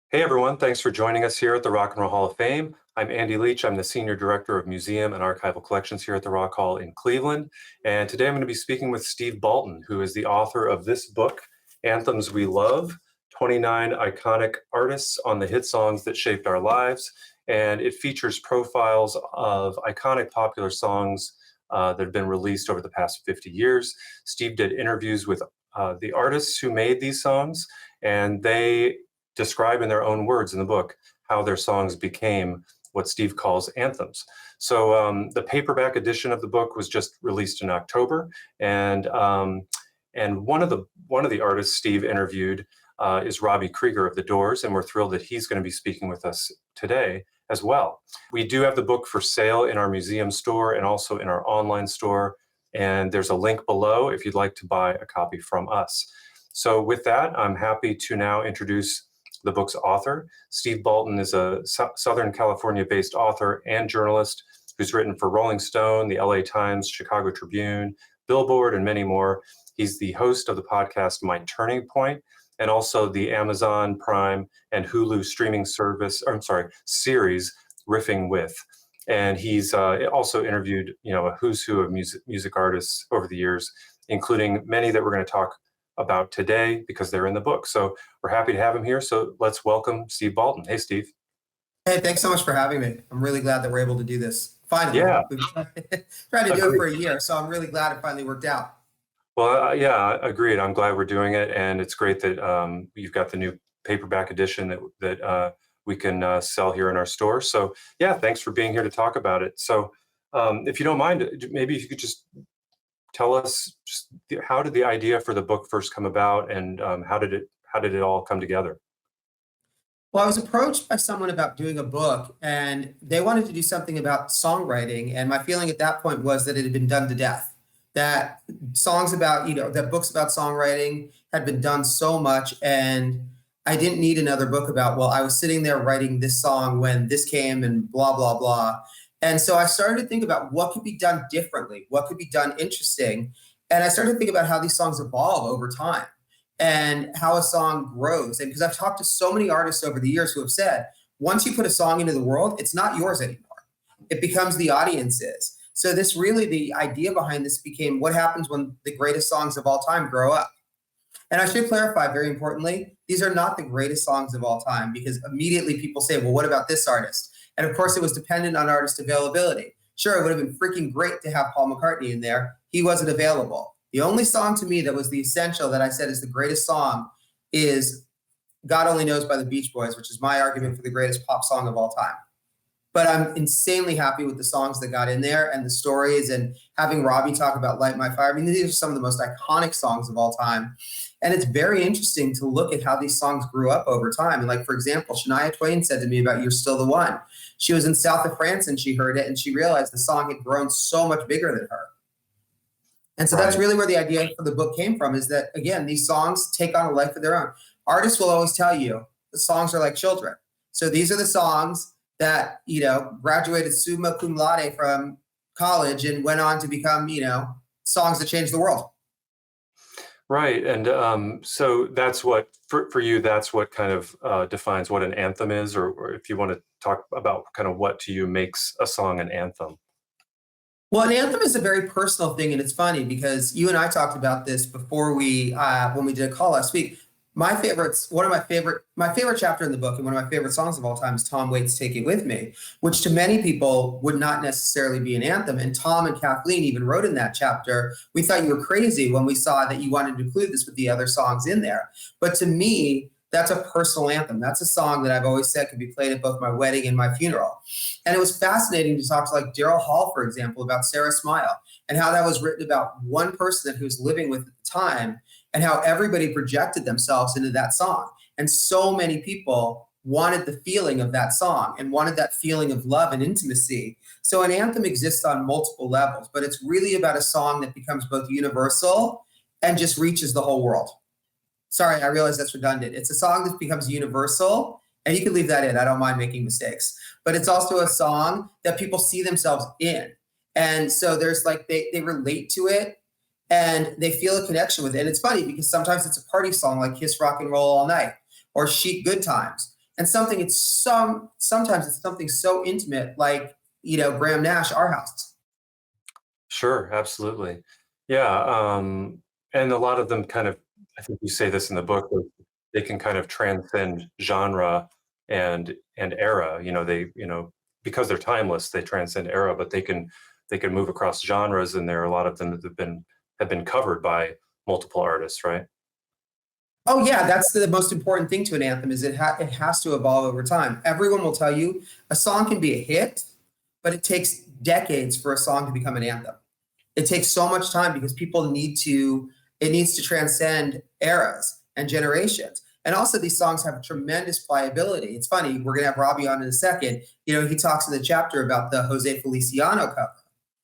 Hey everyone, thanks for joining us here at the Rock and Roll Hall of Fame. I'm Andy Leach. I'm the Senior Director of Museum and Archival Collections here at the Rock Hall in Cleveland. And today I'm going to be speaking with Steve Baltin, who is the author of this book, Anthems We Love, 29 Iconic Artists on the Hit Songs That Shaped Our Lives. And it features profiles of iconic popular songs that have been released over the past 50 years. Steve did interviews with the artists who made these songs, and they describe in their own words in the book how their songs became what Steve calls anthems. So the paperback edition of the book was just released in October, and one of the artists Steve interviewed is Robby Krieger of The Doors, and we're thrilled that he's going to be speaking with us today as well. We do have the book for sale in our museum store and also in our online store, and there's a link below if you'd like to buy a copy from us. So with that, I'm happy to now introduce the book's author. Steve Baltin is a Southern California-based author and journalist who's written for Rolling Stone, the LA Times, Chicago Tribune, Billboard, and many more. He's the host of the podcast My Turning Point, and also the Amazon Prime and Hulu streaming series Riffing With. And he's also interviewed, a who's who of music artists over the years, including many that we're going to talk about today because they're in the book. So we're happy to have him here. So let's welcome Steve Baltin. Hey, Steve. Hey, thanks so much for having me. I'm really glad that we're able to do this. Finally. Yeah. We've tried to do it for a year, so I'm really glad it finally worked out. Well, yeah, agreed. I'm glad we're doing it. And it's great that you've got the new paperback edition that we can sell here in our store. So yeah, thanks for being here to talk about it. So if you don't mind, maybe if you could just tell us how did the idea for the book first come about, and how did it all come together? Well, I was approached by someone about doing a book, and they wanted to do something about songwriting. And my feeling at that point was that it had been done to death. That songs about, that books about songwriting had been done so much, and I didn't need another book about, well, I was sitting there writing this song when this came and blah, blah, blah. And so I started to think about what could be done differently, what could be done interesting. And I started to think about how these songs evolve over time and how a song grows. And because I've talked to so many artists over the years who have said, once you put a song into the world, it's not yours anymore. It becomes the audience's. So the idea behind this became what happens when the greatest songs of all time grow up. And I should clarify very importantly, these are not the greatest songs of all time, because immediately people say, well, what about this artist? And of course, it was dependent on artist availability. Sure, it would have been freaking great to have Paul McCartney in there. He wasn't available. The only song to me that was the essential that I said is the greatest song is God Only Knows by the Beach Boys, which is my argument for the greatest pop song of all time. But I'm insanely happy with the songs that got in there and the stories, and having Robby talk about Light My Fire. I mean, these are some of the most iconic songs of all time. And it's very interesting to look at how these songs grew up over time. And like, for example, Shania Twain said to me about You're Still the One. She was in south of France and she heard it and she realized the song had grown so much bigger than her. And so that's really where the idea for the book came from, is that, again, these songs take on a life of their own. Artists will always tell you the songs are like children. So these are the songs that, graduated summa cum laude from college and went on to become, songs that changed the world. Right. And so that's what, for you, that's what kind of defines what an anthem is, or if you want to talk about kind of what to you makes a song an anthem. Well, an anthem is a very personal thing, and it's funny because you and I talked about this before when we did a call last week. My favorite chapter in the book and one of my favorite songs of all time is Tom Waits' Take It With Me, which to many people would not necessarily be an anthem. And Tom and Kathleen even wrote in that chapter, we thought you were crazy when we saw that you wanted to include this with the other songs in there. But to me, that's a personal anthem. That's a song that I've always said could be played at both my wedding and my funeral. And it was fascinating to talk to like Daryl Hall, for example, about Sarah Smile and how that was written about one person that he was living with at the time, and how everybody projected themselves into that song. And so many people wanted the feeling of that song and wanted that feeling of love and intimacy. So an anthem exists on multiple levels, but it's really about a song that becomes both universal and just reaches the whole world. Sorry, I realize that's redundant. It's a song that becomes universal, and you can leave that in. I don't mind making mistakes. But it's also a song that people see themselves in. And so there's like, they relate to it, and they feel a connection with it. And it's funny because sometimes it's a party song like Kiss Rock and Roll All Night or Chic Good Times. and sometimes it's something so intimate, like, Graham Nash, Our House. Sure, absolutely. Yeah, and a lot of them kind of, I think you say this in the book, that they can kind of transcend genre and era. Because they're timeless, they transcend era, but they can move across genres, and there are a lot of them that have been covered by multiple artists, right? Oh yeah, that's the most important thing to an anthem is it has to evolve over time. Everyone will tell you a song can be a hit, but it takes decades for a song to become an anthem. It takes so much time because it needs to transcend eras and generations. And also these songs have tremendous pliability. It's funny, we're gonna have Robbie on in a second. He talks in the chapter about the Jose Feliciano cover.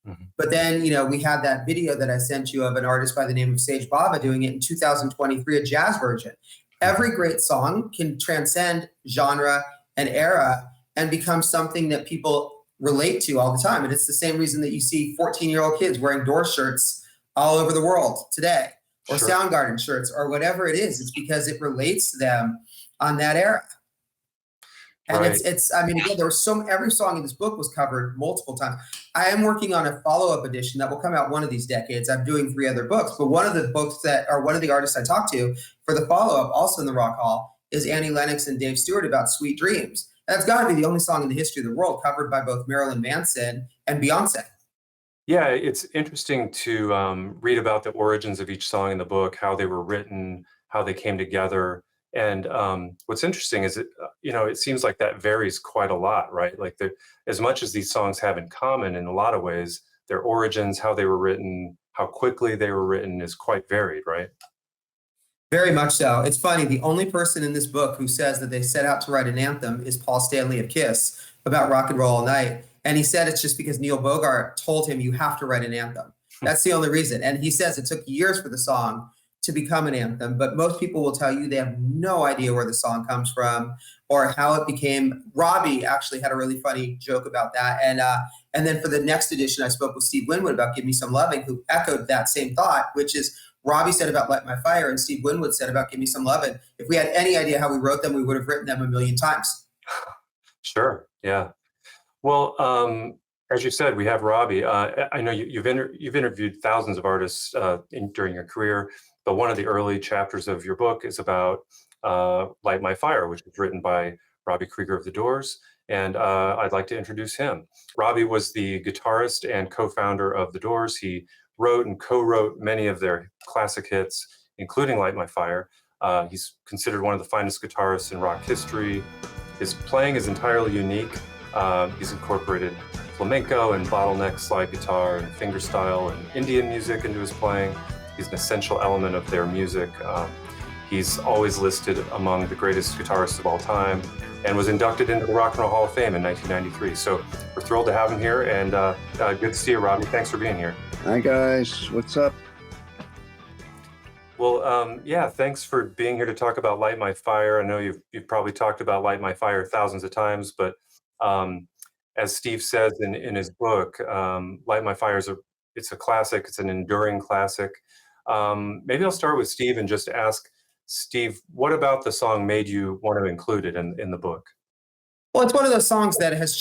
Mhm. But then, we had that video that I sent you of an artist by the name of Sage Baba doing it in 2023, a jazz version. Every great song can transcend genre and era and become something that people relate to all the time. And it's the same reason that you see 14-year-old kids wearing Doors shirts all over the world today, or Sure. Soundgarden shirts, or whatever it is. It's because it relates to them on that era. And Right. I mean, again, every song in this book was covered multiple times. I am working on a follow-up edition that will come out one of these decades. I'm doing 3 other books, but one of the artists I talked to for the follow-up, also in the Rock Hall, is Annie Lennox and Dave Stewart about Sweet Dreams. That's got to be the only song in the history of the world covered by both Marilyn Manson and Beyonce. Yeah, it's interesting to read about the origins of each song in the book, how they were written, how they came together. And what's interesting is it seems like that varies quite a lot, right? Like as much as these songs have in common in a lot of ways, their origins, how they were written, how quickly they were written is quite varied, right? Very much so. It's funny, the only person in this book who says that they set out to write an anthem is Paul Stanley of Kiss about Rock and Roll All Night. And he said it's just because Neil Bogart told him, you have to write an anthem. That's the only reason. And he says it took years for the song to become an anthem, but most people will tell you they have no idea where the song comes from or how it became. Robbie actually had a really funny joke about that. And then for the next edition, I spoke with Steve Winwood about Give Me Some Loving, who echoed that same thought, which is Robbie said about Light My Fire and Steve Winwood said about Give Me Some Loving. If we had any idea how we wrote them, we would have written them a million times. Sure. Yeah. Well, as you said, we have Robbie. I know you've interviewed thousands of artists during your career, but one of the early chapters of your book is about Light My Fire, which was written by Robby Krieger of The Doors, and I'd like to introduce him. Robbie was the guitarist and co-founder of The Doors. He wrote and co-wrote many of their classic hits, including Light My Fire. He's considered one of the finest guitarists in rock history. His playing is entirely unique. He's incorporated flamenco and bottleneck slide guitar and fingerstyle and Indian music into his playing. He's an essential element of their music. He's always listed among the greatest guitarists of all time and was inducted into the Rock and Roll Hall of Fame in 1993. So we're thrilled to have him here, and good to see you, Robbie. Thanks for being here. Hi guys, what's up? Well, yeah, thanks for being here to talk about Light My Fire. I know you've probably talked about Light My Fire thousands of times, but as Steve says in his book, Light My Fire it's a classic. It's an enduring classic. Maybe I'll start with Steve and just ask Steve, what about the song made you want to include it in the book? Well, it's one of those songs that has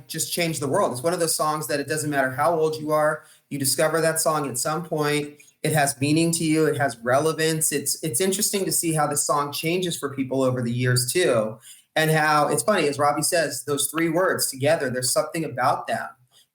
just changed the world. It's one of those songs that it doesn't matter how old you are, you discover that song at some point. It has meaning to you. It has relevance. It's interesting to see how the song changes for people over the years too. And how it's funny, as Robbie says, those 3 words together, there's something about them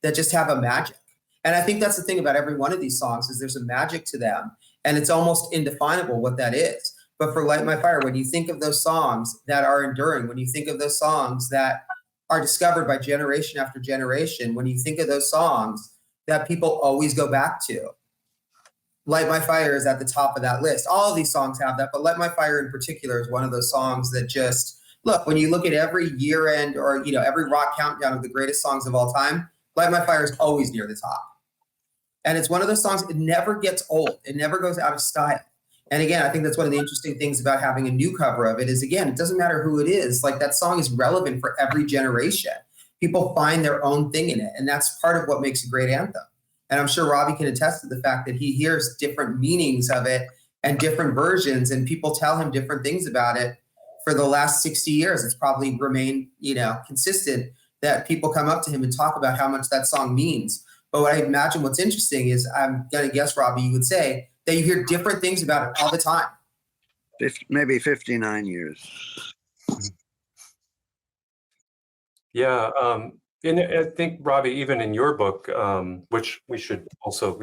that just have a magic. And I think that's the thing about every one of these songs is there's a magic to them. And it's almost indefinable what that is. But for Light My Fire, when you think of those songs that are enduring, when you think of those songs that are discovered by generation after generation, when you think of those songs that people always go back to, Light My Fire is at the top of that list. All of these songs have that, but Light My Fire in particular is one of those songs that just, look, when you look at every year end or every rock countdown of the greatest songs of all time, Light My Fire is always near the top. And it's one of those songs, it never gets old. It never goes out of style. And again, I think that's one of the interesting things about having a new cover of it is, again, it doesn't matter who it is. Like that song is relevant for every generation. People find their own thing in it. And that's part of what makes a great anthem. And I'm sure Robbie can attest to the fact that he hears different meanings of it and different versions, and people tell him different things about it for the last 60 years, it's probably remained, consistent that people come up to him and talk about how much that song means. But what I imagine what's interesting is, I'm going to guess, Robbie, you would say that you hear different things about it all the time. Maybe 59 years. Yeah. And I think, Robbie, even in your book, which we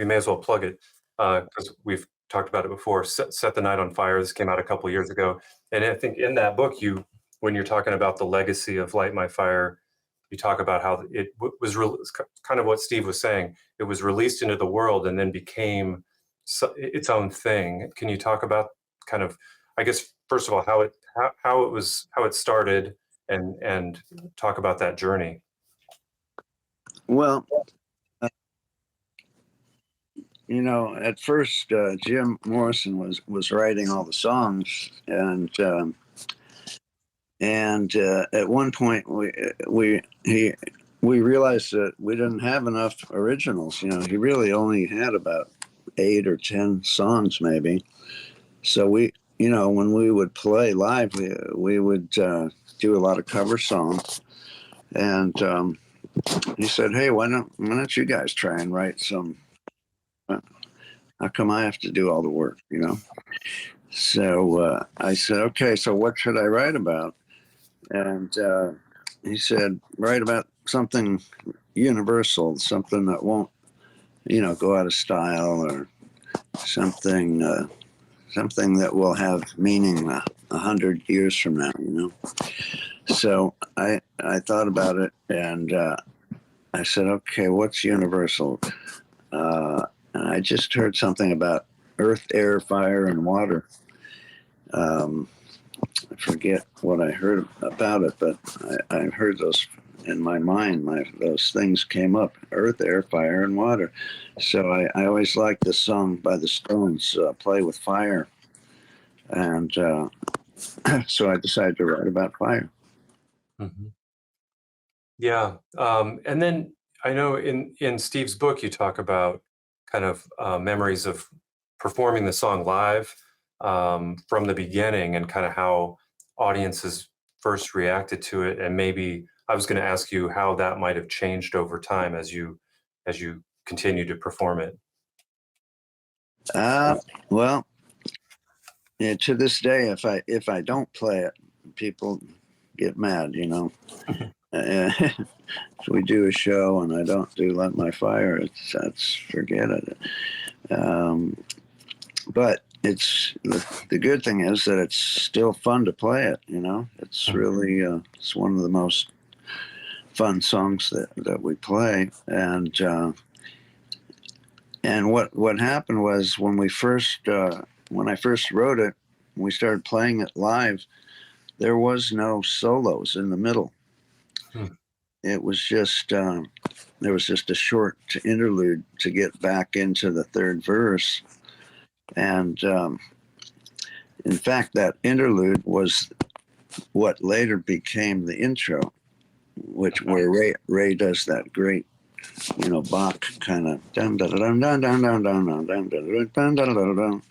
may as well plug it because we've talked about it before, Set the Night on Fire. This came out a couple of years ago. And I think in that book, when you're talking about the legacy of Light My Fire, you talk about how it was kind of what Steve was saying. It was released into the world and then became its own thing. Can you talk about kind of, I guess, first of all, how it started, and talk about that journey? Well, at first, Jim Morrison was writing all the songs, and at one point we realized that we didn't have enough originals. He really only had about 8 or 10 songs, maybe. So when we would play live, we would do a lot of cover songs, and he said, "Hey, why don't you guys try and write some? How come I have to do all the work?" So I said, "Okay, so what should I write about?" And he said, "Write about something universal, something that won't, go out of style, or something that will have meaning 100 years from now." So I thought about it, and I said, "Okay, what's universal?" And I just heard something about earth, air, fire, and water. I forget what I heard about it, but I heard those in my mind. Those things came up: earth, air, fire, and water. So I always liked this song by the Stones, "Play with Fire," and so I decided to write about fire. Mm-hmm. Yeah. And then I know in Steve's book, you talk about kind of memories of performing the song live from the beginning, and kind of how audiences first reacted to it. And maybe I was going to ask you how that might have changed over time as you continue to perform it. Well, yeah, to this day, if I don't play it, people get mad. If we do a show and I don't do "Light My Fire," that's forget it. But it's the good thing is that it's still fun to play it. It's really it's one of the most fun songs that we play. And what happened was, when I first wrote it, we started playing it live. There was no solos in the middle. It was just there was just a short interlude to get back into the third verse, and in fact, that interlude was what later became the intro, where Ray does that great, Bach kind of dun dun dun dun dun dun dun dun dun dun dun dun dun.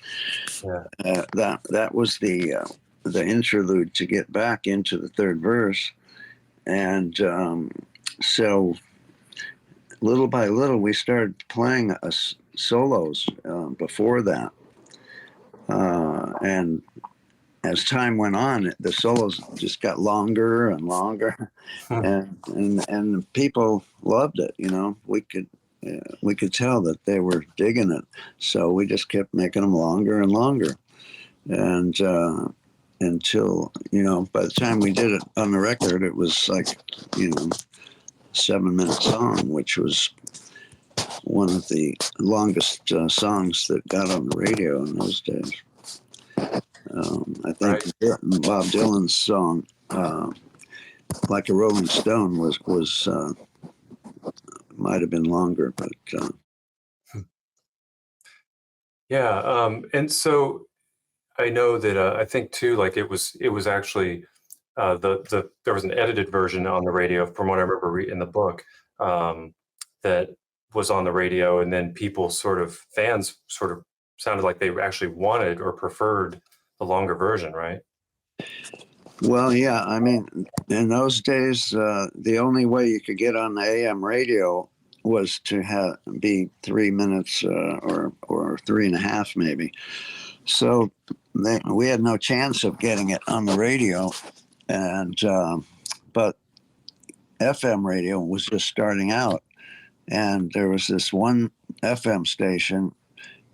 That was the interlude to get back into the third verse, and so little by little we started playing solos before that, and as time went on, the solos just got longer and longer, and people loved it. We could tell that they were digging it, so we just kept making them longer and longer, and until by the time we did it on the record, it was like 7-minute song, which was one of the longest songs that got on the radio in those days. I think Bob Dylan's song, "Like a Rolling Stone," was might have been longer, but Yeah. And so I know that I think too, like it was actually there was an edited version on the radio, from what I remember in the book, that was on the radio, and then fans sort of sounded like they actually wanted or preferred the longer version, right? Well, yeah, I mean, in those days, the only way you could get on the AM radio was to be 3 minutes or 3.5 maybe. So we had no chance of getting it on the radio, and but FM radio was just starting out, and there was this one FM station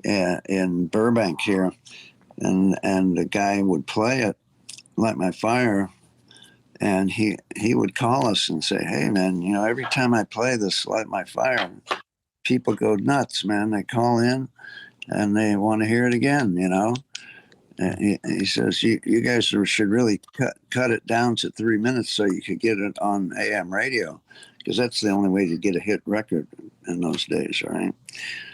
in Burbank here, and the guy would play it, Light My Fire. And he would call us and say, "Hey, man, every time I play this Light My Fire, people go nuts, man. They call in and they want to hear it again, And he says, you guys should really cut it down to 3 minutes so you could get it on AM radio, because that's the only way to get a hit record in those days, right?"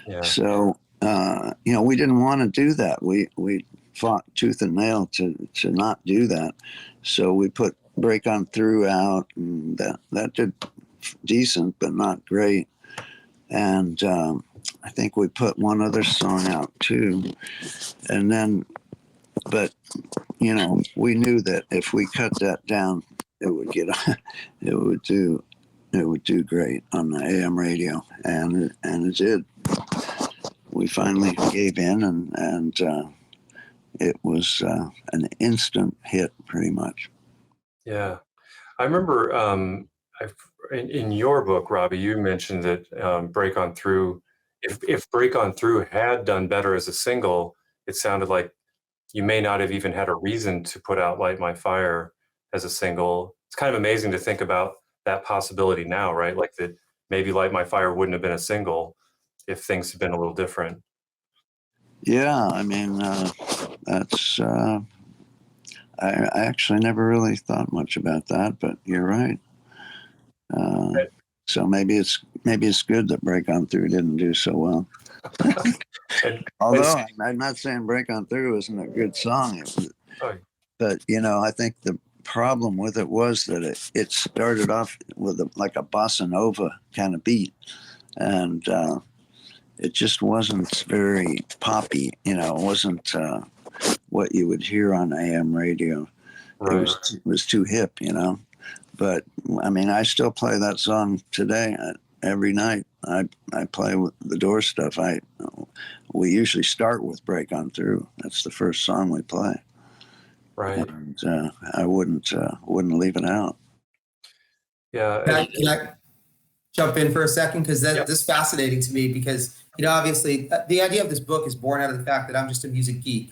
Yeah. So, we didn't want to do that. We fought tooth and nail to not do that. So we put Break On Through out, and that did decent, but not great. And I think we put one other song out too. And then, but we knew that if we cut that down, it would do great on the AM radio, and it did. We finally gave in, and it was an instant hit, pretty much. Yeah. I remember in your book, Robbie, you mentioned that Break On Through, if Break On Through had done better as a single, it sounded like you may not have even had a reason to put out Light My Fire as a single. It's kind of amazing to think about that possibility now, right? Like that maybe Light My Fire wouldn't have been a single if things had been a little different. Yeah, I mean, that's. I actually never really thought much about that, but you're right. Right. So maybe it's good that Break On Through didn't do so well. Although I'm not saying Break On Through isn't a good song, but I think the problem with it was that it started off with like a bossa nova kind of beat, and it just wasn't very poppy. It wasn't what you would hear on AM radio. Right. It was too hip, But I mean, I still play that song today. Every night I play with the Doors stuff. We usually start with Break On Through. That's the first song we play. Right. And I wouldn't leave it out. Yeah. Can I jump in for a second? Because this is fascinating to me, because, obviously the idea of this book is born out of the fact that I'm just a music geek.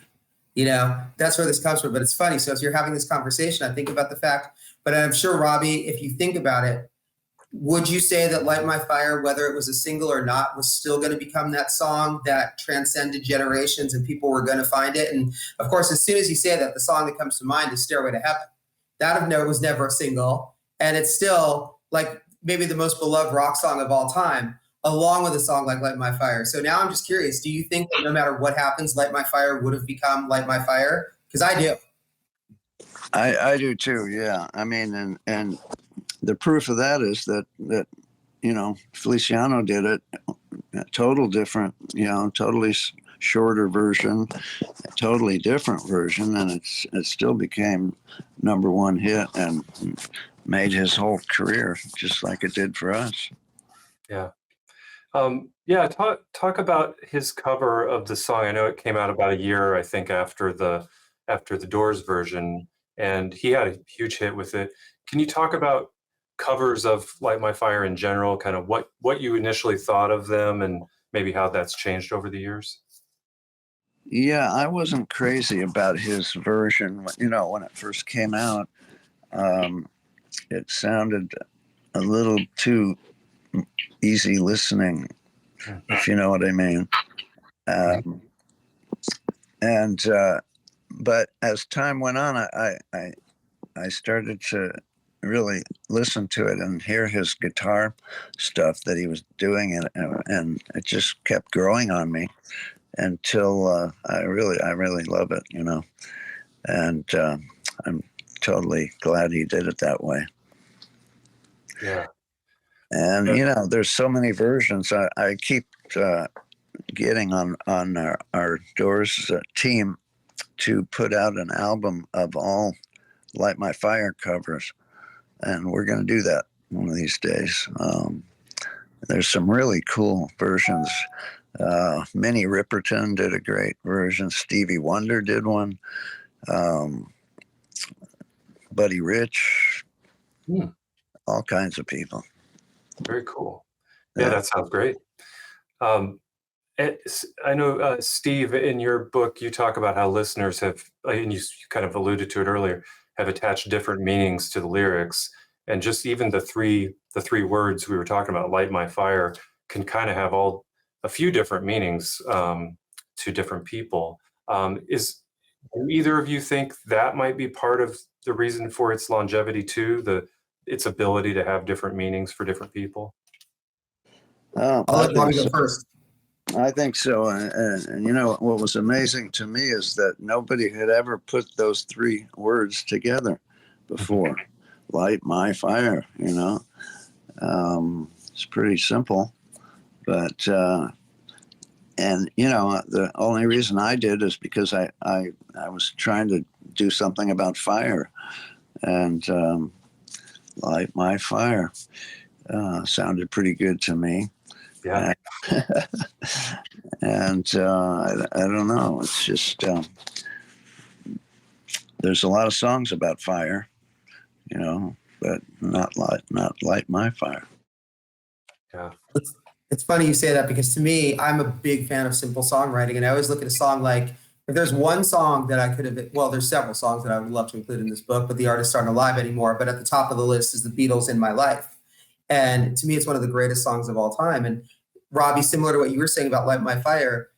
That's where this comes from. But it's funny. So as you're having this conversation, I think about the fact, but I'm sure, Robbie, if you think about it, would you say that Light My Fire, whether it was a single or not, was still going to become that song that transcended generations and people were going to find it? And of course, as soon as you say that, the song that comes to mind is Stairway to Heaven. That was never a single. And it's still like maybe the most beloved rock song of all time, along with a song like Light My Fire. So now I'm just curious, do you think that no matter what happens, Light My Fire would have become Light My Fire? Because I do. I do too, yeah. I mean, and the proof of that is that Feliciano did it, a total different, totally shorter version, a totally different version, and it still became #1 hit and made his whole career, just like it did for us. Yeah. Talk about his cover of the song. I know it came out about a year, I think, after the Doors version, and he had a huge hit with it. Can you talk about covers of Light My Fire in general, kind of what you initially thought of them and maybe how that's changed over the years? Yeah, I wasn't crazy about his version. When it first came out, it sounded a little too easy listening, if you know what I mean. But as time went on, I started to really listen to it and hear his guitar stuff that he was doing, and it just kept growing on me until I really love it, and I'm totally glad he did it that way. Yeah. And there's so many versions. I keep getting on our Doors team to put out an album of all Light My Fire covers, and we're going to do that one of these days. There's some really cool versions. Minnie Riperton did a great version. Stevie Wonder did one. Buddy Rich, all kinds of people. Very cool. Yeah, that sounds great. I know, Steve, in your book, you talk about how listeners have, and you kind of alluded to it earlier, have attached different meanings to the lyrics, and just even the three words we were talking about, "Light My Fire," can kind of have a few different meanings to different people. Do either of you think that might be part of the reason for its longevity too, its ability to have different meanings for different people? I'll I let think Bobby so. go first. I think so. And you know, what was amazing to me is that nobody had ever put those three words together before. Light my fire, you know. It's pretty simple, but, and you know, the only reason I did is because I was trying to do something about fire, and light my fire sounded pretty good to me. Yeah. And I don't know. It's just there's a lot of songs about fire, you know, but not light my fire. Yeah. It's funny you say that, because to me, I'm a big fan of simple songwriting, and I always look at a song like, if there's one song that I could have, well, there's several songs that I would love to include in this book, but the artists aren't alive anymore. But at the top of the list is the Beatles' "In My Life." And to me, it's one of the greatest songs of all time. And Robbie, similar to what you were saying about "Light My Fire,"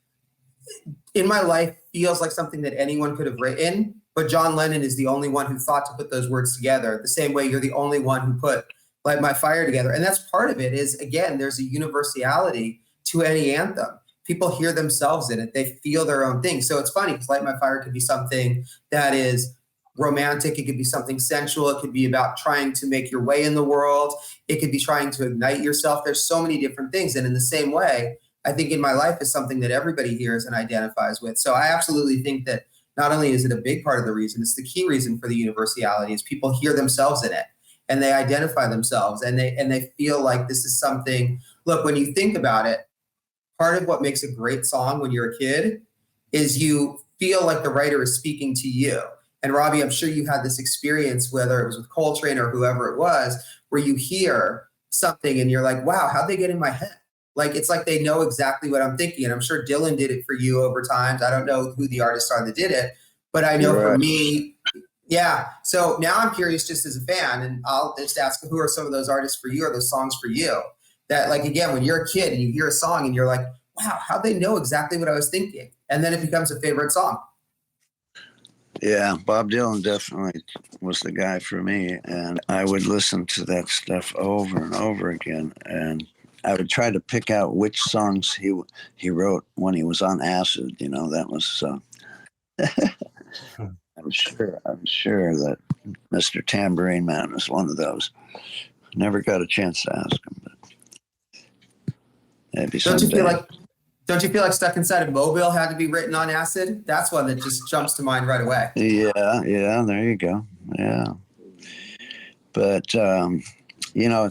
"In My Life" feels like something that anyone could have written, but John Lennon is the only one who thought to put those words together, the same way you're the only one who put "Light My Fire" together. And that's part of it is, again, there's a universality to any anthem. People hear themselves in it. They feel their own thing. So it's funny because "Light My Fire" could be something that is romantic. It could be something sensual. It could be about trying to make your way in the world. It could be trying to ignite yourself. There's so many different things. And in the same way, I think "In My Life" is something that everybody hears and identifies with. So I absolutely think that not only is it a big part of the reason, it's the key reason for the universality is people hear themselves in it and they identify themselves, and they feel like this is something. Look, when you think about it, part of what makes a great song when you're a kid is you feel like the writer is speaking to you. And Robbie, I'm sure you had this experience, whether it was with Coltrane or whoever it was, where you hear something and you're like, wow, how'd they get in my head? Like, it's like they know exactly what I'm thinking. And I'm sure Dylan did it for you over time. I don't know who the artists are that did it, but I know for me, yeah. So now I'm curious, just as a fan, and I'll just ask, who are some of those artists for you, or those songs for you that, like, again, when you're a kid and you hear a song and you're like, wow, how'd they know exactly what I was thinking? And then it becomes a favorite song. Yeah, Bob Dylan definitely was the guy for me, and I would listen to that stuff over and over again, and I would try to pick out which songs he wrote when he was on acid. You know, that was. I'm sure that Mr. Tambourine Man is one of those. Never got a chance to ask him, but maybe someday. Don't you feel like "Stuck Inside a Mobile" had to be written on acid? That's one that just jumps to mind right away. Yeah, there you go. Yeah, but you know,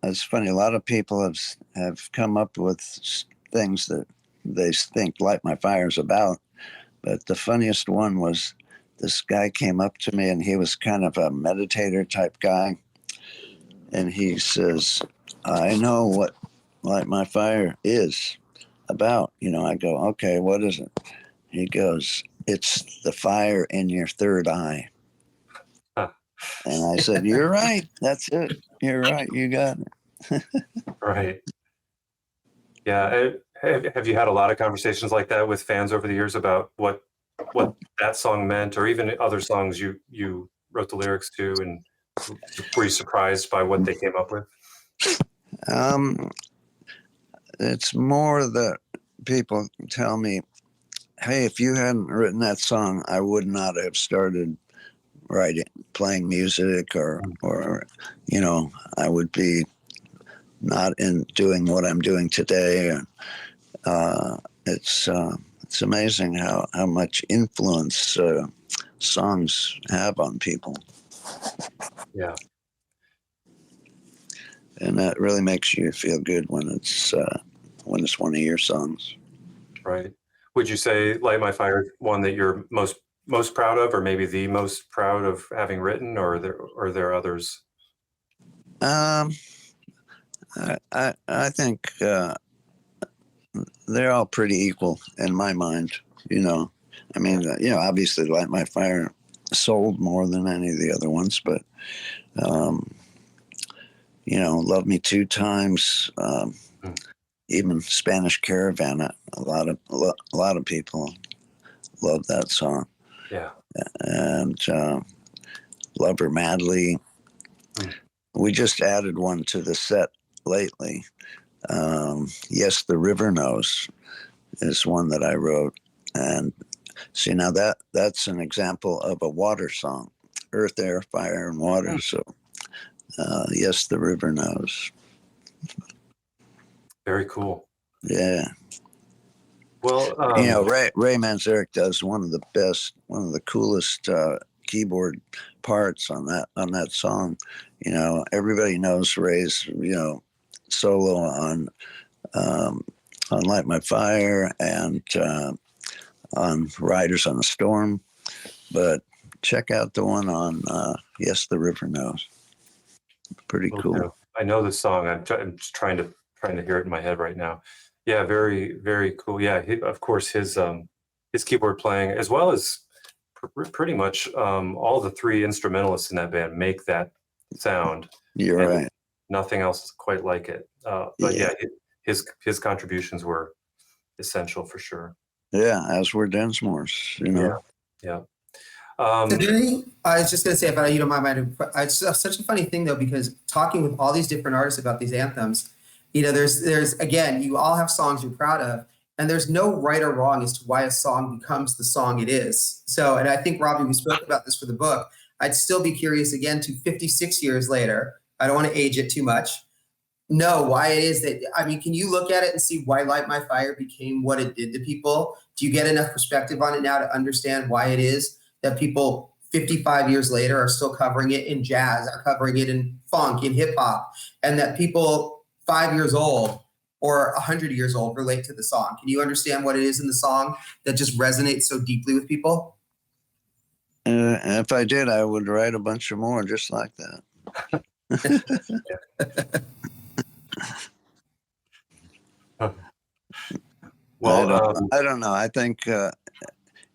it's funny. A lot of people have come up with things that they think "Light My Fire" is about. But the funniest one was, this guy came up to me, and he was kind of a meditator type guy, and he says, "I know what Light My Fire is about." You know, I go, "Okay, what is it?" He goes, "It's the fire in your third eye." And I said, "You're right. That's it. You're right. You got it." Right. Yeah. Have you had a lot of conversations like that with fans over the years about what that song meant, or even other songs you wrote the lyrics to, and were you surprised by what they came up with? It's more that people tell me, "Hey, if you hadn't written that song, I would not have started playing music, or you know, I would be not in doing what I'm doing today." It's amazing how much influence songs have on people. Yeah. And that really makes you feel good when it's one of your songs. Right. Would you say Light My Fire is one that you're most proud of, or maybe the most proud of having written, or are there others? Um, I think they're all pretty equal in my mind. I mean, obviously, Light My Fire sold more than any of the other ones, but Love Me Two Times, even Spanish Caravan. A lot of people love that song. Yeah. And Love Her Madly. We just added one to the set lately. Yes, the River Knows is one that I wrote. And see, now that's an example of a water song, earth, air, fire, and water. So yes, the river knows. Very cool. Yeah. Well, Ray Manzarek does one of the coolest keyboard parts on that song. Everybody knows Ray's solo on Light My Fire and on Riders on the Storm, but check out the one on Yes, the River Knows. Pretty cool. I know the song. I'm just trying to hear it in my head right now. Yeah, very, very cool. Yeah, of course his keyboard playing, as well as pretty much all the three instrumentalists in that band make that sound. You're right. Nothing else is quite like it. But yeah, his contributions were essential for sure. Yeah, as were Densmore's. Yeah. I was just going to say, if you don't mind, it's such a funny thing though, because talking with all these different artists about these anthems, there's again, you all have songs you're proud of, and there's no right or wrong as to why a song becomes the song it is. So, and I think, Robbie, we spoke about this for the book. I'd still be curious again to 56 years later. I don't want to age it too much. Know why it is that, can you look at it and see why Light My Fire became what it did to people? Do you get enough perspective on it now to understand why it is that people 55 years later are still covering it in jazz, are covering it in funk, in hip hop, and that people 5 years old or 100 years old relate to the song? Can you understand what it is in the song that just resonates so deeply with people? If I did, I would write a bunch of more just like that. Well, I don't know. I think,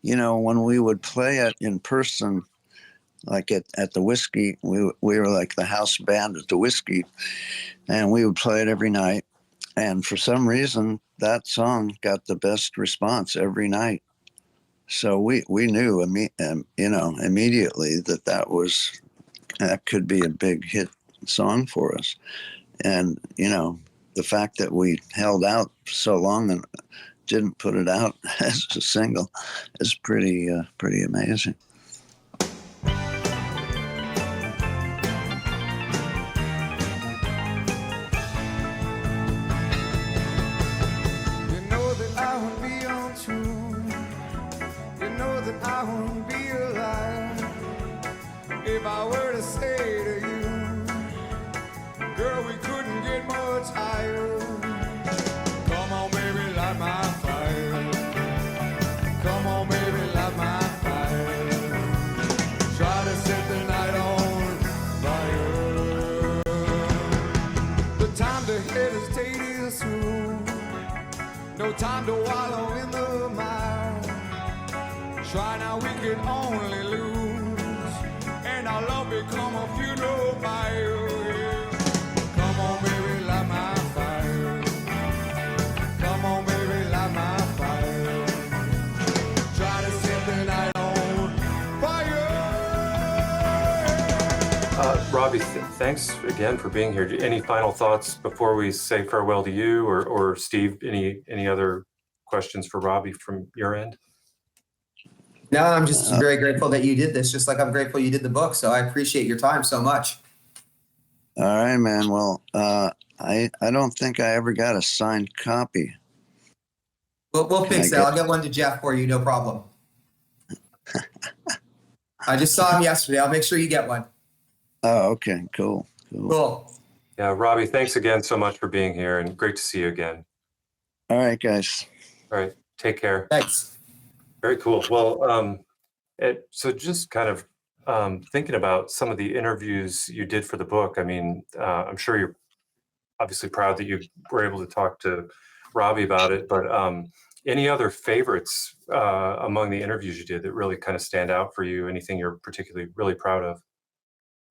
when we would play it in person, like at the Whiskey, we were like the house band at the Whiskey, and we would play it every night. And for some reason, that song got the best response every night. So we knew, immediately that could be a big hit song for us. And, the fact that we held out so long and didn't put it out as a single is pretty amazing. If I were to say to you, girl, we couldn't get much higher. Come on, baby, light my fire. Come on, baby, light my fire. Try to set the night on fire. The time to hesitate is through. No time to wallow in the mire. Try now, we can only lose. And our love become a funeral pyre. Come on, baby, light my fire. Come on, baby, light my fire. Try to set the night on fire. Robbie, thanks again for being here. Any final thoughts before we say farewell to you, or Steve? Any other questions for Robbie from your end? No, I'm just very grateful that you did this, just like I'm grateful you did the book. So I appreciate your time so much. All right, man. Well, I don't think I ever got a signed copy. We'll fix that. I'll get one to Jeff for you, no problem. I just saw him yesterday. I'll make sure you get one. Oh, okay, cool. Cool. Yeah, Robbie, thanks again so much for being here, and great to see you again. All right, guys. All right, take care. Thanks. Very cool. Well, so just kind of thinking about some of the interviews you did for the book. I mean, I'm sure you're obviously proud that you were able to talk to Robbie about it, but any other favorites among the interviews you did that really kind of stand out for you? Anything you're particularly really proud of?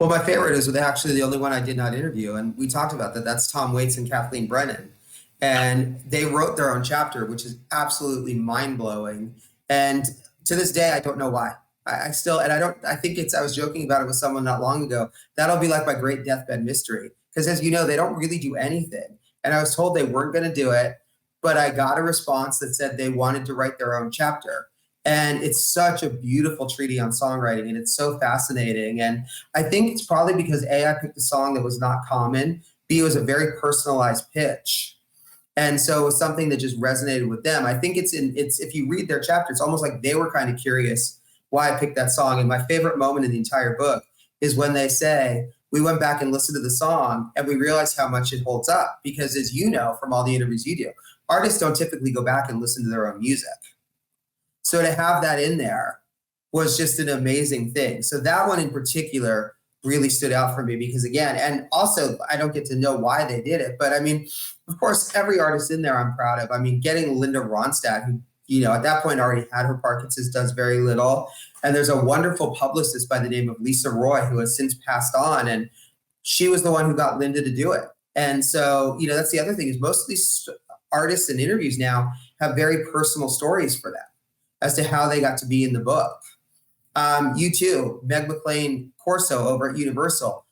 Well, my favorite is actually the only one I did not interview, and we talked about that. That's Tom Waits and Kathleen Brennan, and they wrote their own chapter, which is absolutely mind blowing. And to this day, I don't know why. I still, and I don't. I think it's. I was joking about it with someone not long ago. That'll be like my great deathbed mystery, because as you know, they don't really do anything. And I was told they weren't going to do it, but I got a response that said they wanted to write their own chapter. And it's such a beautiful treatise on songwriting, and it's so fascinating. And I think it's probably because A, I picked a song that was not common. B, it was a very personalized pitch. And so it was something that just resonated with them. I think it's if you read their chapter, it's almost like they were kind of curious why I picked that song. And my favorite moment in the entire book is when they say, we went back and listened to the song and we realized how much it holds up. Because as you know, from all the interviews you do, artists don't typically go back and listen to their own music. So to have that in there was just an amazing thing. So that one in particular really stood out for me because again, and also I don't get to know why they did it, but I mean, of course, every artist in there I'm proud of. I mean, getting Linda Ronstadt, who, you know, at that point already had her Parkinson's, does very little. And there's a wonderful publicist by the name of Lisa Roy, who has since passed on. And she was the one who got Linda to do it. And so, you know, that's the other thing is most of these artists in interviews now have very personal stories for them as to how they got to be in the book. You too, Meg McLean Corso over at Universal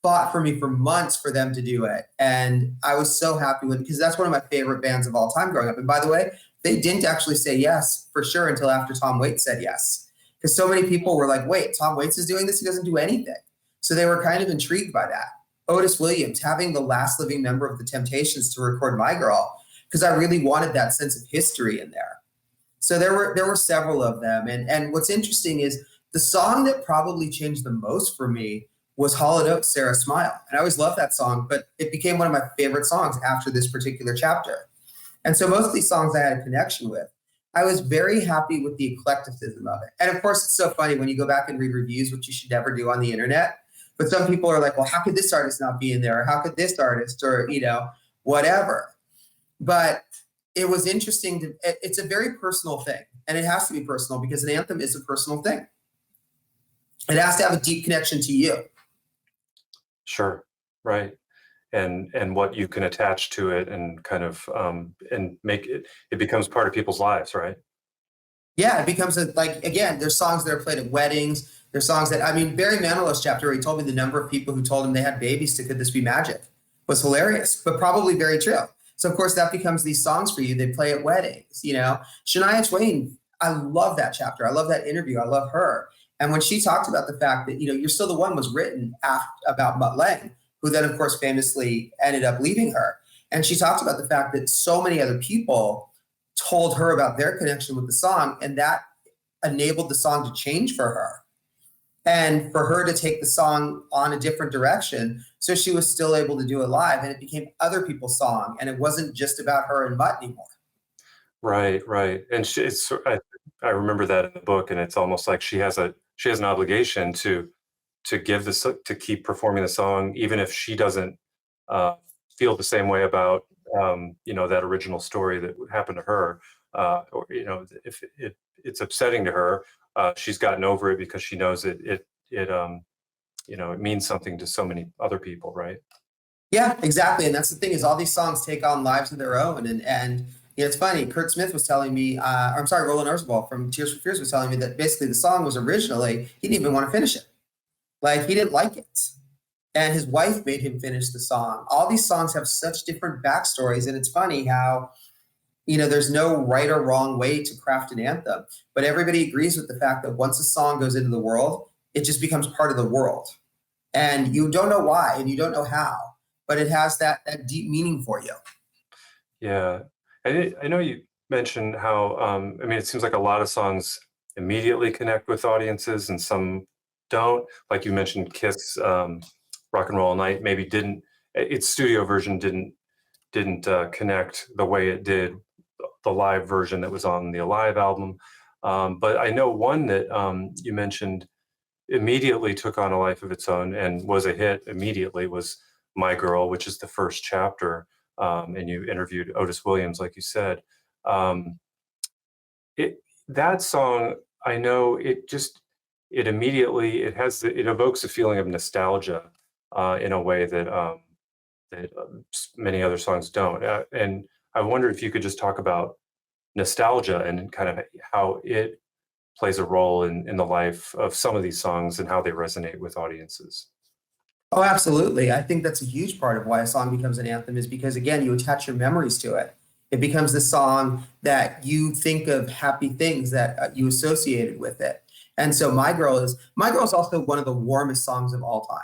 fought for me for months for them to do it. And I was so happy with it because that's one of my favorite bands of all time growing up. And by the way, they didn't actually say yes for sure until after Tom Waits said yes. Because so many people were like, wait, Tom Waits is doing this? He doesn't do anything. So they were kind of intrigued by that. Otis Williams, having the last living member of the Temptations to record My Girl, because I really wanted that sense of history in there. So there were several of them. And what's interesting is the song that probably changed the most for me was Hall & Oates' Sarah Smile. And I always loved that song, but it became one of my favorite songs after this particular chapter. And so most of these songs I had a connection with. I was very happy with the eclecticism of it. And of course, it's so funny when you go back and read reviews, which you should never do on the internet. But some people are like, well, how could this artist not be in there? Or how could this artist or, you know, whatever. But it was interesting. It's a very personal thing. And it has to be personal because an anthem is a personal thing. It has to have a deep connection to you. Sure. Right. And what you can attach to it and kind of and make it becomes part of people's lives, right? Yeah, it becomes again, there's songs that are played at weddings. There's songs that, I mean, Barry Manilow's chapter, he told me the number of people who told him they had babies to Could This Be Magic was hilarious, but probably very true. So of course that becomes these songs for you. They play at weddings, you know. Shania Twain, I love that chapter. I love that interview. I love her. And when she talked about the fact that, you know, You're Still the One was written about Mutt Lange, who then, of course, famously ended up leaving her. And she talked about the fact that so many other people told her about their connection with the song, and that enabled the song to change for her. And for her to take the song on a different direction, so she was still able to do it live, and it became other people's song, and it wasn't just about her and Mutt anymore. Right, right. And I remember that in the book, and it's almost like she has an obligation to give this to keep performing the song, even if she doesn't feel the same way about you know, that original story that happened to her, or you know, if it's upsetting to her, she's gotten over it because she knows it you know, it means something to so many other people, right? Yeah, exactly. And that's the thing is all these songs take on lives of their own. And you know, it's funny, Kurt Smith was telling me, Roland Orzabal from Tears for Fears was telling me that basically the song was originally, he didn't even want to finish it. Like he didn't like it. And his wife made him finish the song. All these songs have such different backstories. And it's funny how, you know, there's no right or wrong way to craft an anthem, but everybody agrees with the fact that once a song goes into the world, it just becomes part of the world. And you don't know why, and you don't know how, but it has that deep meaning for you. Yeah. I know you mentioned how, I mean, it seems like a lot of songs immediately connect with audiences and some don't. Like you mentioned, Kiss, Rock and Roll All Night maybe didn't, its studio version didn't connect the way it did the live version that was on the Alive album. But I know one that you mentioned immediately took on a life of its own and was a hit immediately was My Girl, which is the first chapter. And you interviewed Otis Williams, like you said. That song, I know it immediately, it evokes a feeling of nostalgia in a way that many other songs don't. And I wonder if you could just talk about nostalgia and kind of how it plays a role in the life of some of these songs and how they resonate with audiences. Oh, absolutely. I think that's a huge part of why a song becomes an anthem is because, again, you attach your memories to it. It becomes the song that you think of happy things that you associated with it. And so My Girl is also one of the warmest songs of all time.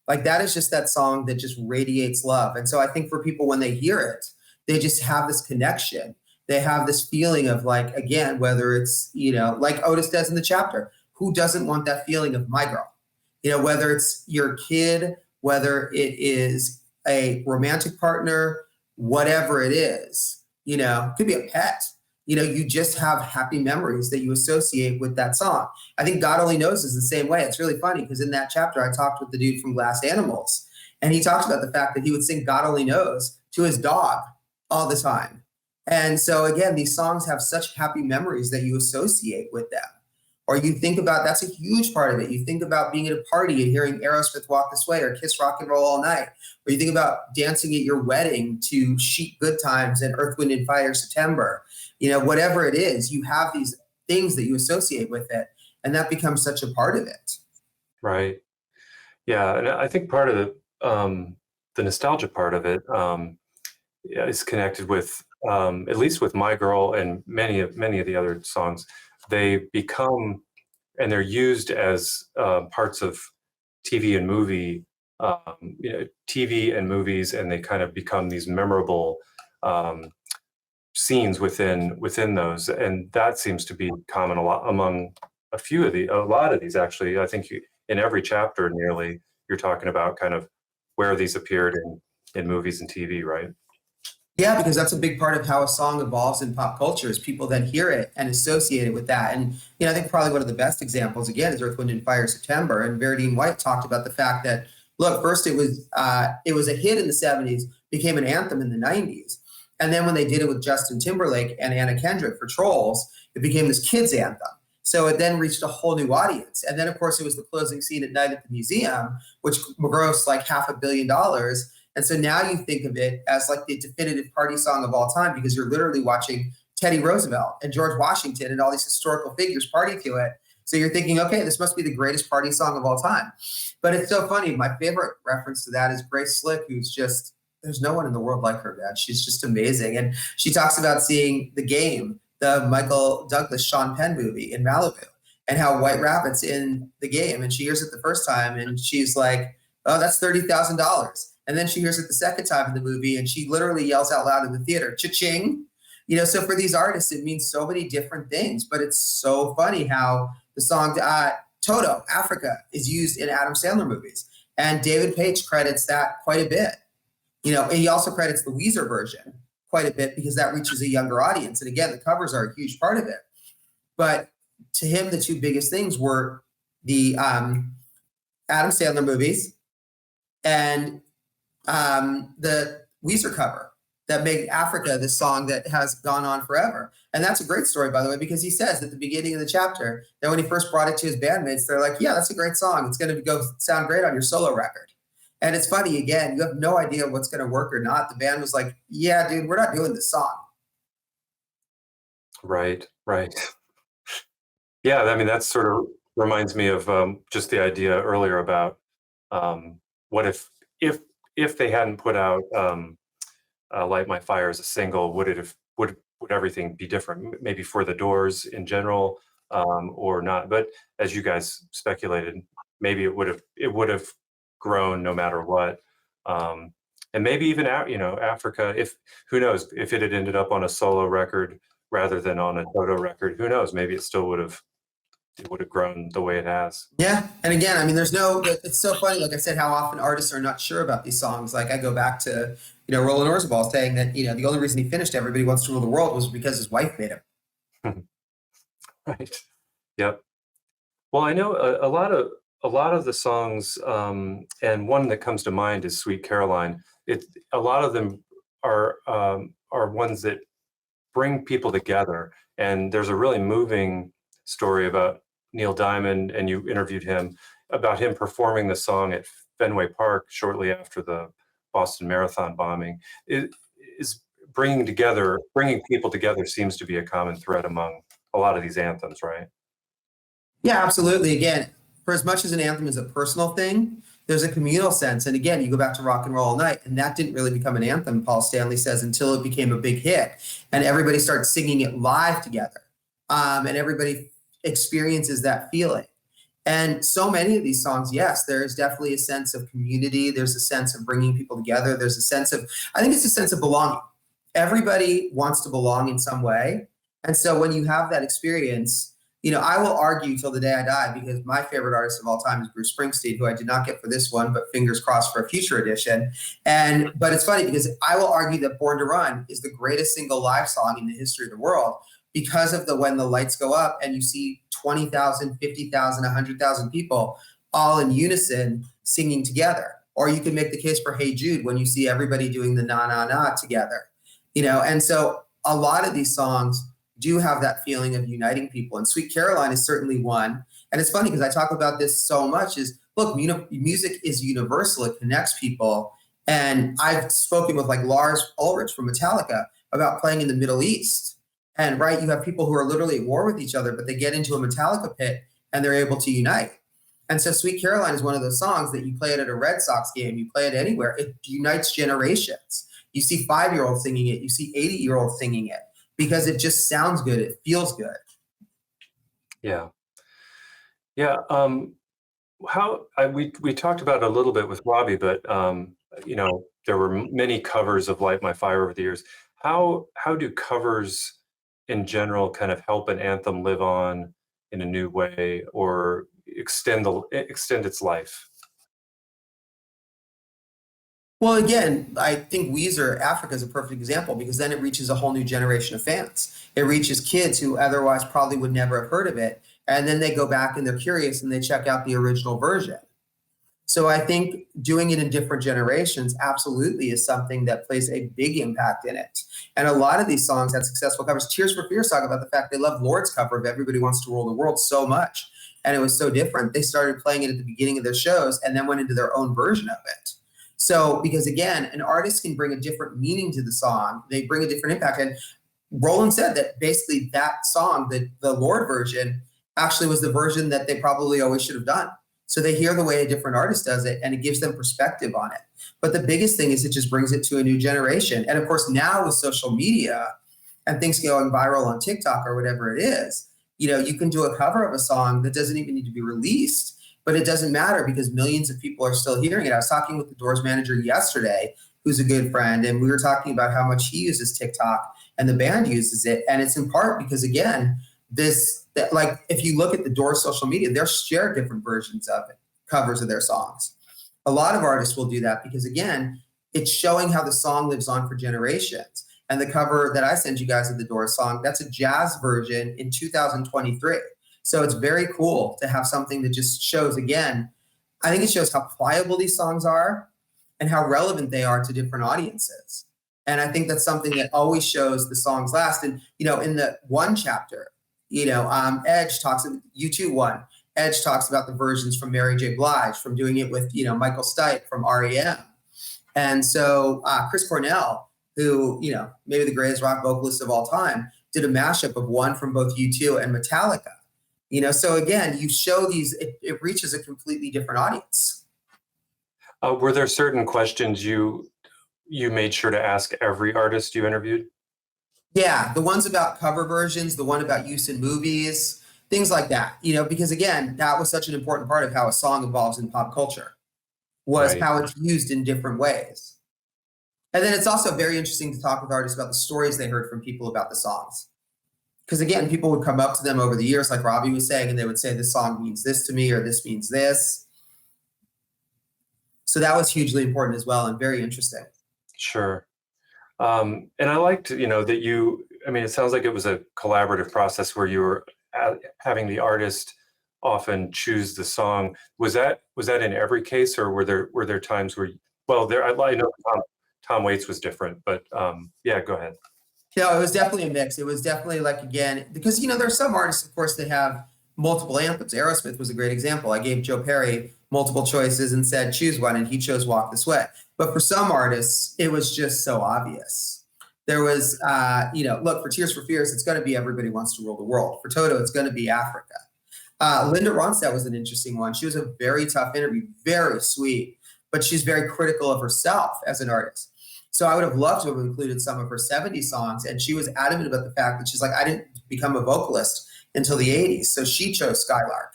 Like that is just that song that just radiates love. And so I think for people when they hear it, they just have this connection. They have this feeling of like, again, whether it's, like Otis does in the chapter, who doesn't want that feeling of My Girl? Whether it's your kid, whether it is a romantic partner, whatever it is, it could be a pet. You just have happy memories that you associate with that song. I think God Only Knows is the same way. It's really funny because in that chapter, I talked with the dude from Glass Animals, and he talks about the fact that he would sing God Only Knows to his dog all the time. And so again, these songs have such happy memories that you associate with them. Or you think about, that's a huge part of it. You think about being at a party and hearing Aerosmith Walk This Way or Kiss Rock and Roll All Night. Or you think about dancing at your wedding to Chic Good Times and Earth, Wind and Fire September. Whatever it is, you have these things that you associate with it. And that becomes such a part of it. Right. Yeah. And I think part of the nostalgia part of it is connected with, at least with My Girl and many of the other songs. They become, and they're used as parts of TV and TV and movies, and they kind of become these memorable scenes within those, and that seems to be common a lot among a lot of these actually. I think in every chapter nearly you're talking about kind of where these appeared in movies and TV, right? Yeah, because that's a big part of how a song evolves in pop culture is people then hear it and associate it with that. And, I think probably one of the best examples, again, is Earth, Wind and Fire September. And Verdine White talked about the fact that, look, first it was a hit in the 70s, became an anthem in the 90s. And then when they did it with Justin Timberlake and Anna Kendrick for Trolls, it became this kids anthem. So it then reached a whole new audience. And then, of course, it was the closing scene at night at the museum, which grossed like $500 million. And so now you think of it as like the definitive party song of all time because you're literally watching Teddy Roosevelt and George Washington and all these historical figures party to it. So you're thinking, okay, this must be the greatest party song of all time. But it's so funny. My favorite reference to that is Grace Slick, who's just, there's no one in the world like her, man. She's just amazing. And she talks about seeing The Game, the Michael Douglas, Sean Penn movie in Malibu, and how White Rabbit's in The Game. And she hears it the first time and she's like, oh, that's $30,000. And then she hears it the second time in the movie and she literally yells out loud in the theater, cha-ching. So for these artists, it means so many different things, but it's so funny how the song Toto, Africa, is used in Adam Sandler movies. And David Page credits that quite a bit. And he also credits the Weezer version quite a bit because that reaches a younger audience. And again, the covers are a huge part of it. But to him, the two biggest things were the Adam Sandler movies and the Weezer cover that made Africa this song that has gone on forever. And that's a great story, by the way, because he says at the beginning of the chapter that when he first brought it to his bandmates, they're like, yeah, that's a great song. It's going to go sound great on your solo record. And it's funny, again, you have no idea what's going to work or not. The band was like, yeah, dude, we're not doing this song. Right. Yeah, I mean, that sort of reminds me of just the idea earlier about what if they hadn't put out Light My Fire as a single, would everything be different? Maybe for the Doors in general, or not? But as you guys speculated, maybe it would have grown no matter what. And maybe even Africa. Who knows if it had ended up on a solo record rather than on a Toto record? Who knows? Maybe it still would have it would have grown the way it has. Yeah. And again, I mean, it's so funny. Like I said, how often artists are not sure about these songs. Like I go back to, Roland Orzabal saying that, the only reason he finished Everybody Wants to Rule the World was because his wife made him. Right. Yep. Well, I know a lot of the songs, and one that comes to mind is Sweet Caroline. A lot of them are ones that bring people together. And there's a really moving story about Neil Diamond, and you interviewed him about him performing the song at Fenway Park shortly after the Boston Marathon bombing. It is bringing people together seems to be a common thread among a lot of these anthems, right? Yeah, absolutely. Again, for as much as an anthem is a personal thing, there's a communal sense. And again, you go back to Rock and Roll All Night, and that didn't really become an anthem, Paul Stanley says, until it became a big hit. And everybody starts singing it live together. And everybody experiences that feeling. And so many of these songs, yes, there is definitely a sense of community. There's a sense of bringing people together. There's a sense of, I think it's a sense of belonging. Everybody wants to belong in some way. And so when you have that experience, I will argue till the day I die, because my favorite artist of all time is Bruce Springsteen, who I did not get for this one, but fingers crossed for a future edition. But it's funny because I will argue that Born to Run is the greatest single live song in the history of the world because of when the lights go up and you see 20,000, 50,000, 100,000 people all in unison singing together. Or you can make the case for Hey Jude when you see everybody doing the na na na together. And so a lot of these songs do have that feeling of uniting people. And Sweet Caroline is certainly one. And it's funny because I talk about this so much is, look, music is universal. It connects people. And I've spoken with like Lars Ulrich from Metallica about playing in the Middle East. And right, you have people who are literally at war with each other, but they get into a Metallica pit and they're able to unite. And so Sweet Caroline is one of those songs that you play it at a Red Sox game, you play it anywhere. It unites generations. You see 5-year-olds singing it, you see 80-year-olds singing it, because it just sounds good. It feels good. Yeah. Yeah. We talked about it a little bit with Robbie, but there were many covers of Light My Fire over the years. How do covers in general kind of help an anthem live on in a new way or extend its life? Well, again, I think Weezer, Africa is a perfect example, because then it reaches a whole new generation of fans. It reaches kids who otherwise probably would never have heard of it. And then they go back and they're curious and they check out the original version. So I think doing it in different generations absolutely is something that plays a big impact in it. And a lot of these songs had successful covers. Tears for Fears talk about the fact they love Lord's cover of Everybody Wants to Rule the World so much. And it was so different. They started playing it at the beginning of their shows and then went into their own version of it. So, because again, an artist can bring a different meaning to the song. They bring a different impact. And Roland said that basically that song, the Lord version, actually was the version that they probably always should have done. So they hear the way a different artist does it, and it gives them perspective on it. But the biggest thing is it just brings it to a new generation. And of course, now with social media and things going viral on TikTok or whatever it is, you can do a cover of a song that doesn't even need to be released, but it doesn't matter because millions of people are still hearing it. I was talking with the Doors manager yesterday, who's a good friend, and we were talking about how much he uses TikTok and the band uses it. And it's in part because, again, if you look at the Doors social media, they'll share different versions of it, covers of their songs. A lot of artists will do that because, again, it's showing how the song lives on for generations. And the cover that I send you guys of the Doors song, that's a jazz version in 2023. So it's very cool to have something that just shows, again, I think it shows how pliable these songs are and how relevant they are to different audiences. And I think that's something that always shows the songs last. And, in the one chapter, Edge talks, U2 one, Edge talks about the versions from Mary J. Blige, from doing it with, Michael Stipe from REM. And so Chris Cornell, who, maybe the greatest rock vocalist of all time, did a mashup of one from both U2 and Metallica. So again, you show these, it reaches a completely different audience. Were there certain questions you made sure to ask every artist you interviewed? Yeah, the ones about cover versions, the one about use in movies, things like that, because again, that was such an important part of how a song evolves in pop culture, was Right. how it's used in different ways. And then it's also very interesting to talk with artists about the stories they heard from people about the songs. Because again, people would come up to them over the years, like Robbie was saying, and they would say, this song means this to me, or this means this. So that was hugely important as well and very interesting. Sure. And I liked, that it sounds like it was a collaborative process where you were having the artist often choose the song. Was that in every case, or were there times where, I know Tom Waits was different, but yeah, go ahead. No, it was definitely a mix. It was definitely like, again, because, there are some artists, of course, that have multiple anthems. Aerosmith was a great example. I gave Joe Perry multiple choices and said, choose one, and he chose Walk This Way. But for some artists, it was just so obvious. There was, look, for Tears for Fears, it's going to be Everybody Wants to Rule the World. For Toto, it's going to be Africa. Linda Ronstadt was an interesting one. She was a very tough interview, very sweet, but she's very critical of herself as an artist. So I would have loved to have included some of her 70s songs, and she was adamant about the fact that she's like, I didn't become a vocalist until the 80s, so she chose Skylark.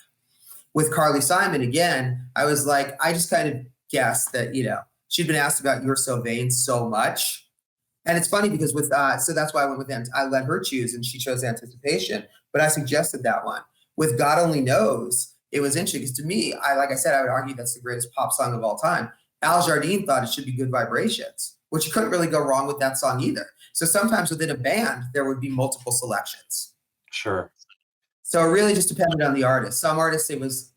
With Carly Simon, again, I was like, I just kind of guessed that, she'd been asked about You're So Vain so much. And it's funny because so that's why I went with I let her choose, and she chose Anticipation, but I suggested that one. With God Only Knows, it was interesting because to me, like I said, I would argue that's the greatest pop song of all time. Al Jardine thought it should be Good Vibrations, which you couldn't really go wrong with that song either. So sometimes within a band, there would be multiple selections. Sure. So it really just depended on the artist. Some artists, it was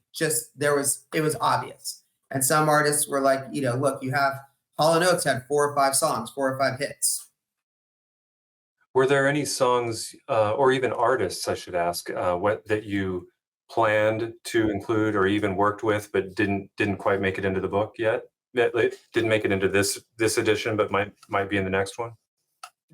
obvious. And some artists were like, look, you have Hall & Oates had 4 or 5 songs, 4 or 5 hits. Were there any songs or even artists, I should ask, that you planned to include or even worked with but didn't quite make it into the book yet? That didn't make it into this edition, but might be in the next one?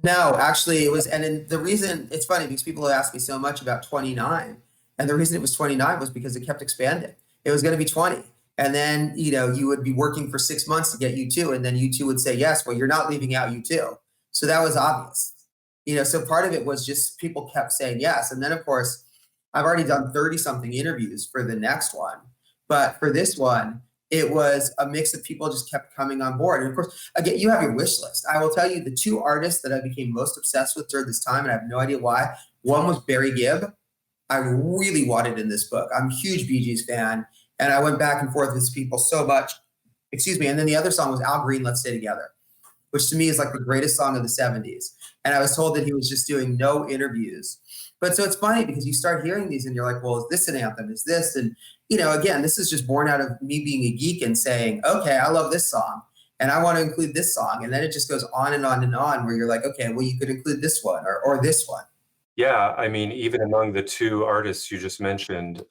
No, actually it was, and then the reason, it's funny because people have asked me so much about 29, and the reason it was 29 was because it kept expanding. It was going to be 20. And then, you would be working for 6 months to get U2, and then U2 would say, yes, well, you're not leaving out U2. So that was obvious. So part of it was just people kept saying yes. And then, of course, I've already done 30-something interviews for the next one. But for this one, it was a mix of people just kept coming on board. And of course, again, you have your wish list. I will tell you the 2 artists that I became most obsessed with during this time, and I have no idea why. One was Barry Gibb. I really wanted in this book. I'm a huge Bee Gees fan. And I went back and forth with people so much. Excuse me. And then the other song was Al Green, Let's Stay Together, which to me is like the greatest song of the 70s. And I was told that he was just doing no interviews. But so it's funny because you start hearing these and you're like, well, is this an anthem? Is this? And, again, this is just born out of me being a geek and saying, okay, I love this song and I want to include this song. And then it just goes on and on and on where you're like, okay, well, you could include this one or this one. Yeah, even among the 2 artists you just mentioned,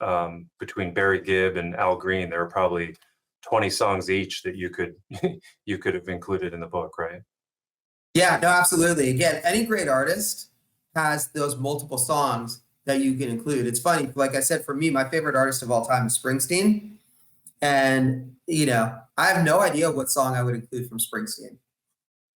between Barry Gibb and Al Green, there were probably 20 songs each that you could have included in the book, right? Yeah, no, absolutely. Again, any great artist has those multiple songs that you can include. It's funny, like I said, for me, my favorite artist of all time is Springsteen. And, I have no idea what song I would include from Springsteen.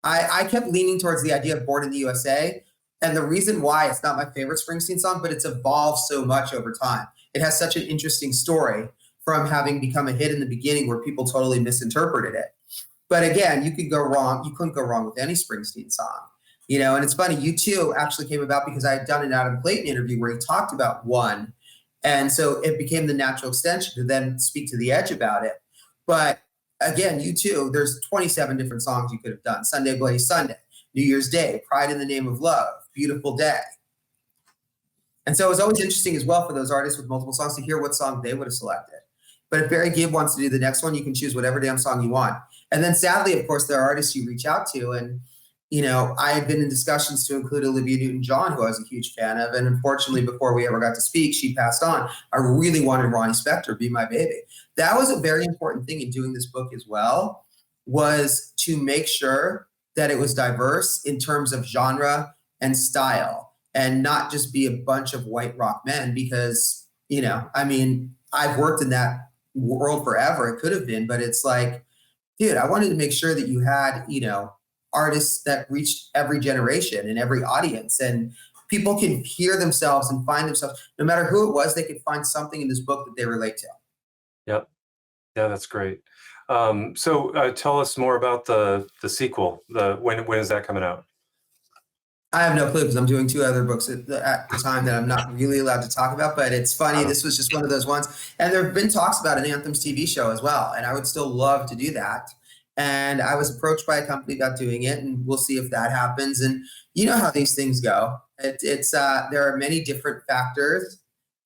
I kept leaning towards the idea of Born in the USA. And the reason why it's not my favorite Springsteen song, but it's evolved so much over time. It has such an interesting story from having become a hit in the beginning where people totally misinterpreted it. But again, you couldn't go wrong with any Springsteen song. And it's funny, U2 actually came about because I had done an Adam Clayton interview where he talked about One. And so it became the natural extension to then speak to The Edge about it. But again, U2, there's 27 different songs you could have done. Sunday Bloody Sunday, New Year's Day, Pride in the Name of Love, Beautiful Day. And so it was always interesting as well for those artists with multiple songs to hear what song they would have selected. But if Barry Gibb wants to do the next one, you can choose whatever damn song you want. And then sadly, of course, there are artists you reach out to. And, I had been in discussions to include Olivia Newton-John, who I was a huge fan of. And unfortunately, before we ever got to speak, she passed on. I really wanted Ronnie Spector, Be My Baby. That was a very important thing in doing this book as well, was to make sure that it was diverse in terms of genre and style and not just be a bunch of white rock men because, I've worked in that world forever. It could have been, but it's like, dude, I wanted to make sure that you had, artists that reached every generation and every audience, and people can hear themselves and find themselves, no matter who it was, they could find something in this book that they relate to. Yep. Yeah, that's great. So tell us more about the sequel. When is that coming out? I have no clue because I'm doing 2 other books at the time that I'm not really allowed to talk about, but it's funny. This was just one of those ones. And there have been talks about an Anthems TV show as well, and I would still love to do that. And I was approached by a company about doing it, and we'll see if that happens. And you know how these things go. There are many different factors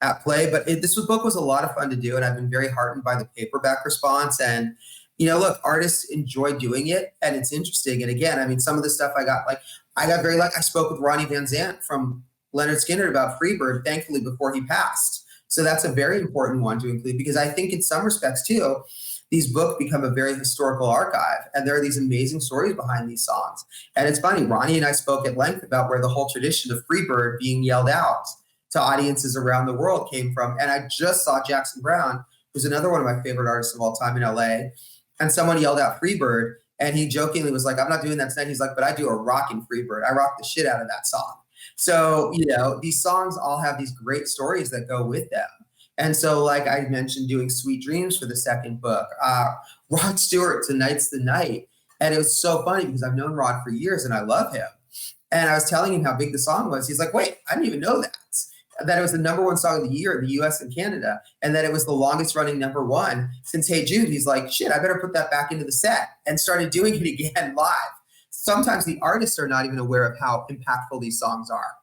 at play, but this book was a lot of fun to do, and I've been very heartened by the paperback response. And look, artists enjoy doing it, and it's interesting. And again, I mean, some of the stuff I got very lucky. I spoke with Ronnie Van Zant from Leonard Skinner about Freebird, thankfully, before he passed. So that's a very important one to include, because I think in some respects too, these books become a very historical archive, and there are these amazing stories behind these songs. And it's funny, Ronnie and I spoke at length about where the whole tradition of Freebird being yelled out to audiences around the world came from. And I just saw Jackson Browne, who's another one of my favorite artists of all time in LA, and someone yelled out Freebird, and he jokingly was like, I'm not doing that tonight. He's like, but I do a rocking Freebird. I rock the shit out of that song. So, these songs all have these great stories that go with them. And so, like I mentioned, doing Sweet Dreams for the second book, Rod Stewart, Tonight's the Night. And it was so funny because I've known Rod for years and I love him. And I was telling him how big the song was. He's like, wait, I didn't even know that it was the #1 song of the year in the US and Canada, and that it was the longest running #1 since Hey Jude. He's like, shit, I better put that back into the set, and started doing it again live. Sometimes the artists are not even aware of how impactful these songs are.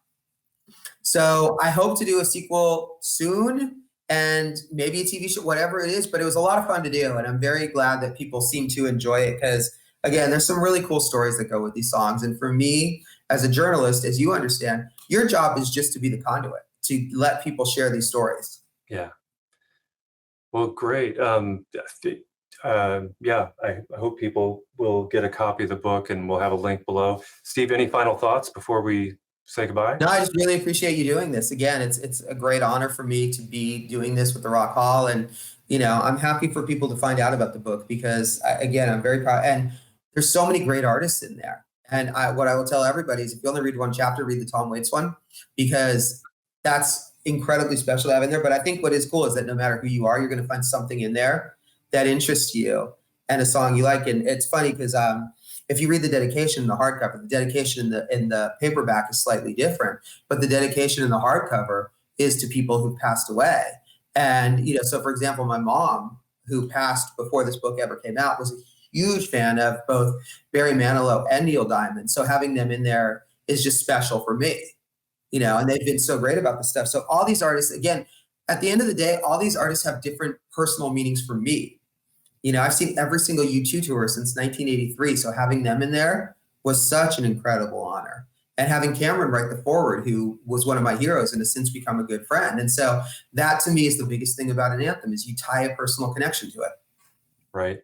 So I hope to do a sequel soon, and maybe a TV show, whatever it is, but it was a lot of fun to do, and I'm very glad that people seem to enjoy it, because again, there's some really cool stories that go with these songs. And for me, as a journalist, as you understand, your job is just to be the conduit, to let people share these stories. Yeah. Well, great. Yeah, I hope people will get a copy of the book, and we'll have a link below. Steve, any final thoughts before we say goodbye? No, I just really appreciate you doing this. Again, it's a great honor for me to be doing this with the Rock Hall. And, I'm happy for people to find out about the book, because again, I'm very proud. And there's so many great artists in there. And what I will tell everybody is, if you only read one chapter, read the Tom Waits one, because that's incredibly special to have in there. But I think what is cool is that no matter who you are, you're going to find something in there that interests you and a song you like. And it's funny because if you read the dedication in the hardcover, the dedication in the paperback is slightly different, but the dedication in the hardcover is to people who've passed away. And, so for example, my mom, who passed before this book ever came out, was a huge fan of both Barry Manilow and Neil Diamond. So having them in there is just special for me, and they've been so great about this stuff. So all these artists, again, at the end of the day, all these artists have different personal meanings for me. I've seen every single U2 tour since 1983. So having them in there was such an incredible honor. And having Cameron write the foreword, who was one of my heroes and has since become a good friend. And so that, to me, is the biggest thing about an anthem, is you tie a personal connection to it. Right.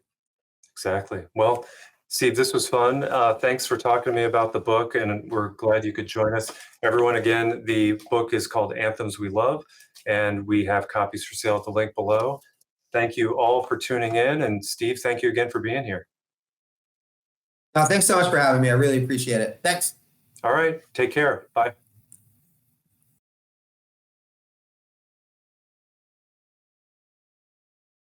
Exactly. Well, Steve, this was fun. Thanks for talking to me about the book, and we're glad you could join us. Everyone, again, the book is called Anthems We Love, and we have copies for sale at the link below. Thank you all for tuning in, and Steve, thank you again for being here. Thanks so much for having me. I really appreciate it. Thanks. All right. Take care. Bye.